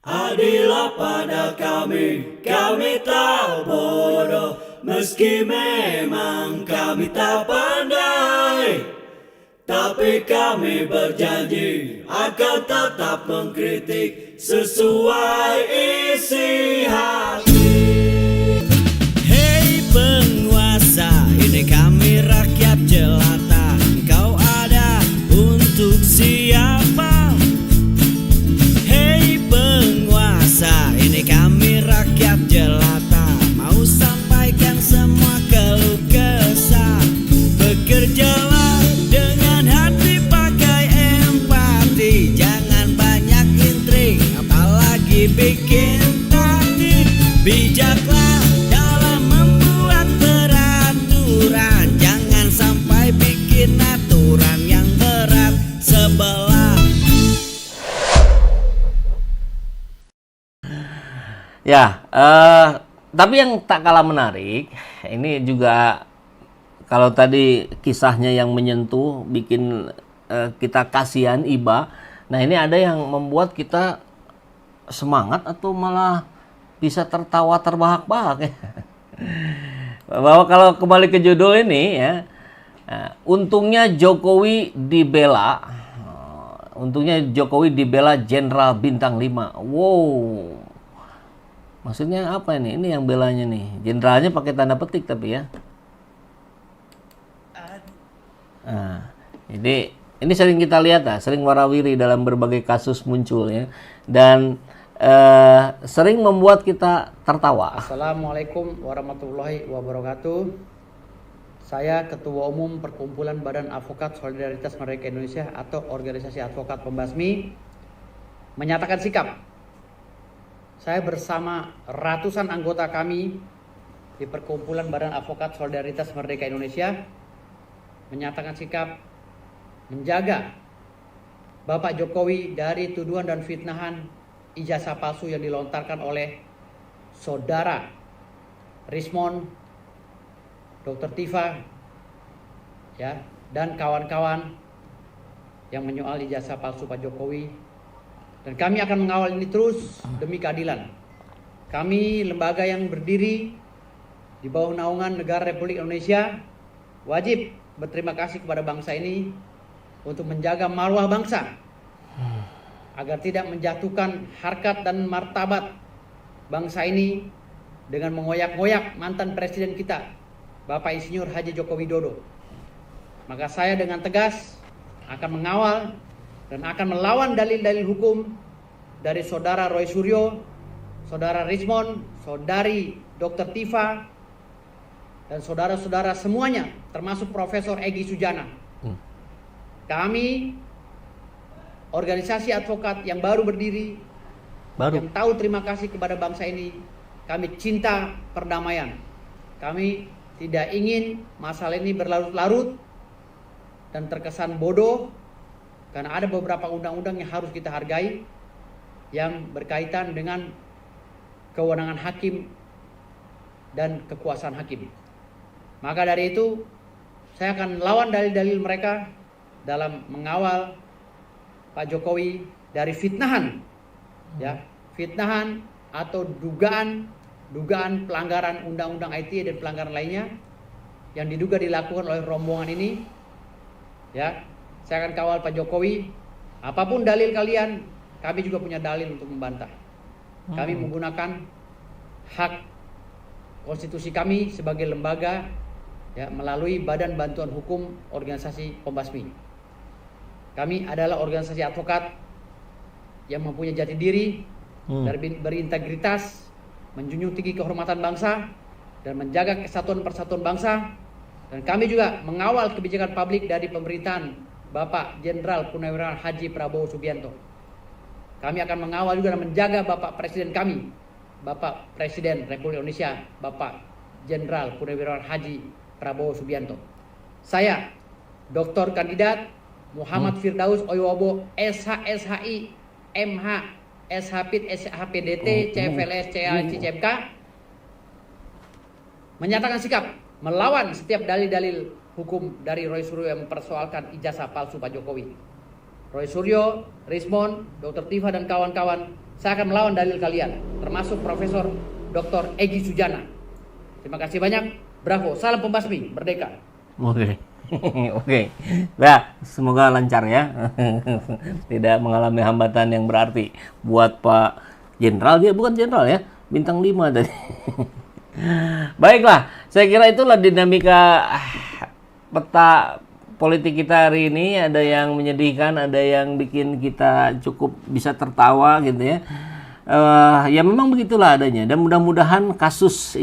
Adilah pada kami tak bodoh, meski memang kami tak pandai. Tapi kami berjanji akan tetap mengkritik sesuai isi hati. Hei penguasa, ini kami rakyat jelata. Engkau ada untuk siapa? Hei penguasa, ini kami rakyat jelata. Mau sampaikan semua keluh kesah. Bekerjalah dengan hati, pakai empati. Jangan banyak intrik, apalagi bikin taktik. Bijaklah dalam membuat peraturan. Jangan sampai bikin aturan yang berat sebelah. Ya, tapi yang tak kalah menarik, ini juga kalau tadi kisahnya yang menyentuh, bikin kita kasihan, iba. Nah ini ada yang membuat kita semangat atau malah bisa tertawa terbahak-bahak ya. Bahwa kalau kembali ke judul ini ya, untungnya Jokowi dibela. Untungnya Jokowi dibela Jenderal Bintang 5. Wow. Maksudnya apa ini? Ini yang belanya nih. Jenderalnya pakai tanda petik tapi ya. Nah, jadi ini sering kita lihat sering warawiri dalam berbagai kasus muncul ya. Dan sering membuat kita tertawa. Assalamualaikum warahmatullahi wabarakatuh. Saya Ketua Umum Perkumpulan Badan Advokat Solidaritas Merdeka Indonesia atau Organisasi Advokat Pembasmi menyatakan sikap. Saya bersama ratusan anggota kami di Perkumpulan Badan Advokat Solidaritas Merdeka Indonesia menyatakan sikap menjaga Bapak Jokowi dari tuduhan dan fitnahan ijazah palsu yang dilontarkan oleh Saudara Rismon, Dr. Tifa, ya, dan kawan-kawan yang menyoal ijazah palsu Pak Jokowi. Dan kami akan mengawal ini terus demi keadilan. Kami lembaga yang berdiri di bawah naungan negara Republik Indonesia wajib berterima kasih kepada bangsa ini untuk menjaga marwah bangsa agar tidak menjatuhkan harkat dan martabat bangsa ini dengan mengoyak-ngoyak mantan presiden kita, Bapak Insinyur Haji Joko Widodo. Maka saya dengan tegas akan mengawal dan akan melawan dalil-dalil hukum dari Saudara Roy Suryo, Saudara Rismon, Saudari Dr. Tifa, dan saudara-saudara semuanya, termasuk Profesor Egy Sujana. Kami, organisasi advokat yang baru berdiri, yang tahu terima kasih kepada bangsa ini, kami cinta perdamaian. Kami tidak ingin masalah ini berlarut-larut dan terkesan bodoh, karena ada beberapa undang-undang yang harus kita hargai yang berkaitan dengan kewenangan hakim dan kekuasaan hakim. Maka dari itu, saya akan lawan dalil-dalil mereka dalam mengawal Pak Jokowi dari fitnahan, ya, fitnahan atau dugaan pelanggaran undang-undang ITE dan pelanggaran lainnya yang diduga dilakukan oleh rombongan ini, ya. Saya akan kawal Pak Jokowi. Apapun dalil kalian, kami juga punya dalil untuk membantah. Kami menggunakan hak konstitusi kami sebagai lembaga, ya, melalui Badan Bantuan Hukum Organisasi Pembasmi. Kami adalah organisasi advokat yang mempunyai jati diri, berintegritas, menjunjung tinggi kehormatan bangsa, dan menjaga kesatuan persatuan bangsa. Dan kami juga mengawal kebijakan publik dari pemerintahan Bapak Jenderal Purnawirawan Haji Prabowo Subianto. Kami akan mengawal juga dan menjaga Bapak Presiden kami, Bapak Presiden Republik Indonesia, Bapak Jenderal Purnawirawan Haji Prabowo Subianto. Saya, Dr. Kandidat Muhammad Firdaus Oyowobo, SH, SHI, MH, SHPID, SHPDT, CFLS, CAC, CMK, menyatakan sikap melawan setiap dalil-dalil hukum dari Roy Suryo yang mempersoalkan ijazah palsu Pak Jokowi. Roy Suryo, Rismon, Dr. Tifa dan kawan-kawan, saya akan melawan dalil kalian, termasuk Profesor Dr. Egy Sujana. Terima kasih banyak. Bravo, salam pembasmi, merdeka. Oke. Oke. Nah, semoga lancar ya. Tidak mengalami hambatan yang berarti buat Pak Jenderal. Dia bukan jenderal ya, bintang 5 tadi. Baiklah, saya kira itulah dinamika peta politik kita hari ini. Ada yang menyedihkan, ada yang bikin kita cukup bisa tertawa gitu ya. Ya memang begitulah adanya. Dan mudah-mudahan kasus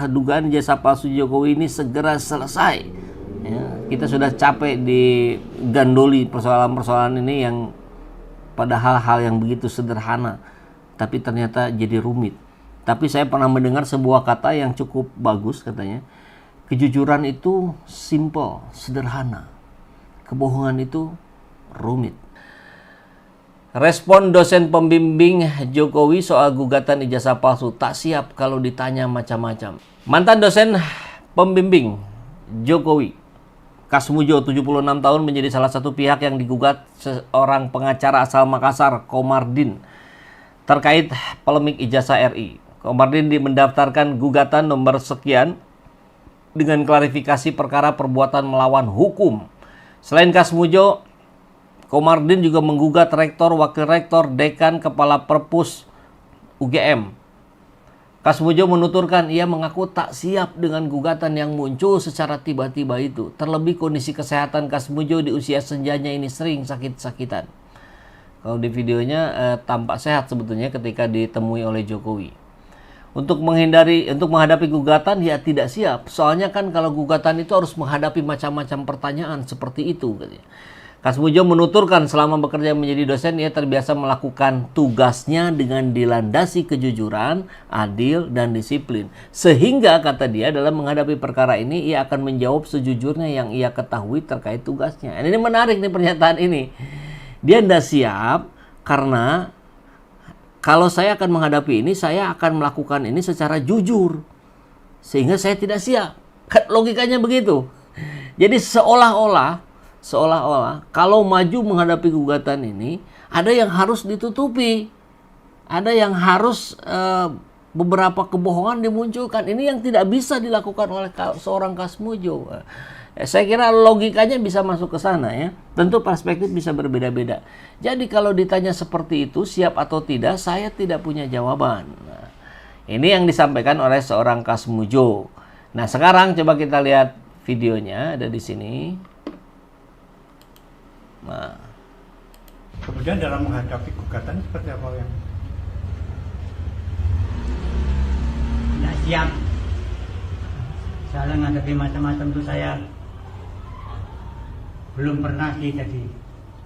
dugaan ijazah palsu Jokowi ini segera selesai. Ya, kita sudah capek digandoli persoalan-persoalan ini yang padahal hal yang begitu sederhana, tapi ternyata jadi rumit. Tapi saya pernah mendengar sebuah kata yang cukup bagus katanya. Kejujuran itu simple, sederhana. Kebohongan itu rumit. Respon dosen pembimbing Jokowi soal gugatan ijazah palsu, tak siap kalau ditanya macam-macam. Mantan dosen pembimbing Jokowi, Kasmujo, 76 tahun, menjadi salah satu pihak yang digugat seorang pengacara asal Makassar, Komardin, terkait polemik ijazah RI. Komardin mendaftarkan gugatan nomor sekian dengan klarifikasi perkara perbuatan melawan hukum. Selain Kasmujo, Komardin juga menggugat rektor, wakil rektor, dekan, kepala perpus UGM. Kasmujo menuturkan ia mengaku tak siap dengan gugatan yang muncul secara tiba-tiba itu. Terlebih kondisi kesehatan Kasmujo di usia senjanya ini sering sakit-sakitan. Kalau di videonya tampak sehat sebetulnya ketika ditemui oleh Jokowi. Untuk menghadapi gugatan ya tidak siap. Soalnya kan kalau gugatan itu harus menghadapi macam-macam pertanyaan seperti itu katanya. Kasmujo menuturkan selama bekerja menjadi dosen ia terbiasa melakukan tugasnya dengan dilandasi kejujuran, adil, dan disiplin. Sehingga kata dia dalam menghadapi perkara ini ia akan menjawab sejujurnya yang ia ketahui terkait tugasnya. Ini menarik nih pernyataan ini. Dia tidak siap karena kalau saya akan menghadapi ini saya akan melakukan ini secara jujur. Sehingga saya tidak siap. Logikanya begitu. Jadi seolah-olah kalau mau menghadapi gugatan ini ada yang harus ditutupi, ada yang harus beberapa kebohongan dimunculkan. Ini yang tidak bisa dilakukan oleh seorang Kasmujo. Saya kira logikanya bisa masuk ke sana ya. Tentu perspektif bisa berbeda-beda. Jadi kalau ditanya seperti itu siap atau tidak, saya tidak punya jawaban. Nah, ini yang disampaikan oleh seorang Kasmujo. Nah sekarang coba kita lihat videonya, ada di sini. Nah. Kemudian dalam menghadapi gugatan seperti apa yang? Tidak siap. Saya menghadapi macam-macam itu saya belum pernah sih. Jadi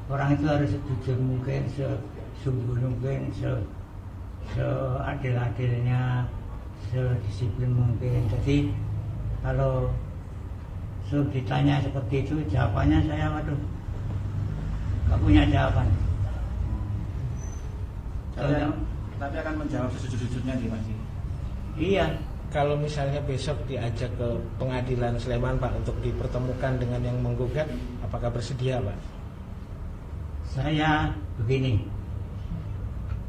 orang itu harus jujur mungkin, sesungguh mungkin, seadil-adilnya, sedisiplin mungkin. Jadi kalau ditanya seperti itu jawabannya saya waduh gak punya jawaban. Tapi akan menjawab sejujur-jujurnya di Mas. Iya. Kalau misalnya besok diajak ke pengadilan Sleman Pak untuk dipertemukan dengan yang menggugat, apakah bersedia Pak? Saya begini,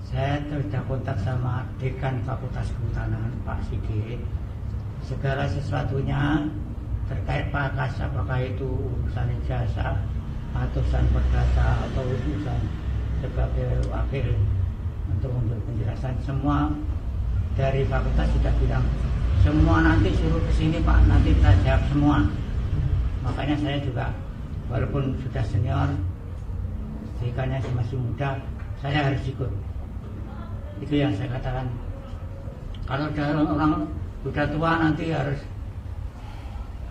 saya sudah kontak sama Dekan Fakultas Kehutanan Pak Sigit. Segala sesuatunya terkait Pakas, apakah itu urusan ijazah, urusan perdata atau urusan sebagai wakil untuk penjelasan, semua dari fakultas sudah bilang semua nanti suruh ke sini Pak, nanti kita jawab semua. Makanya saya juga walaupun sudah senior, dekannya masih muda, saya harus ikut. Itu yang saya katakan. Kalau orang sudah tua nanti harus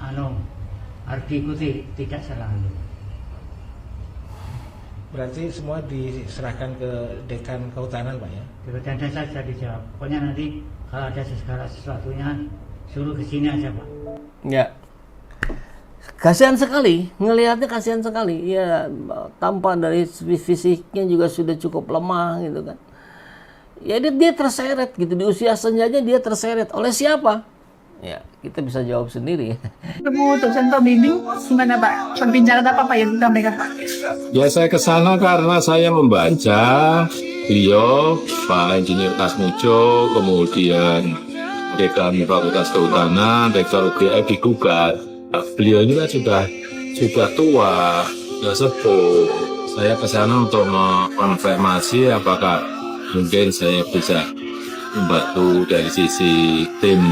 harus diikuti, tidak selalu. Berarti semua diserahkan ke Dekan Kehutanan Pak ya? Dan saya sudah dijawab. Pokoknya nanti kalau ada segala sesuatunya suruh ke sini aja Pak. Ya. Kasihan sekali, ngelihatnya kasihan sekali. Ya, tampak dari fisiknya juga sudah cukup lemah gitu kan. Ya dia terseret gitu, di usia senjanya dia terseret. Oleh siapa? Ya, kita bisa jawab sendiri. Ketemu dosen pembimbing gimana Pak? Perbincangan apa Pak yang disampaikan Pak? Ya saya ke sana karena saya membaca beliau, Pak Insinyur Kasmujo, kemudian Dekan Fakultas Kehutanan, Rektor UGM digugat. Beliau ini kan sudah tua, sudah sepuh. Saya ke sana untuk mengonfirmasi apakah mungkin saya bisa membantu dari sisi tim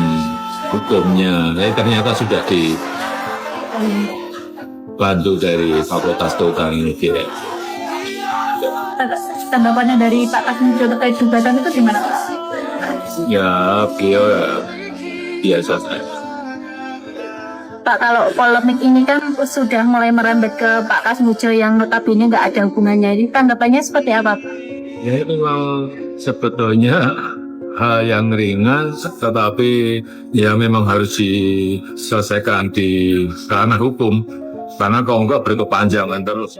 hukumnya. Ternyata sudah dibantu dari Fakultas Kehutanan UGM. Tanggapannya dari Pak Kasmujo terkait gugatan itu gimana Pak? Ya, beliau ya biasa saja. Pak, kalau polemik ini kan sudah mulai merembet ke Pak Kasmujo yang notabene nggak ada hubungannya. Ini tanggapannya seperti apa Pak? Ya itu memang sebetulnya hal yang ringan, tetapi ya memang harus diselesaikan di ranah hukum. Karena kalau enggak berkepanjangan terus.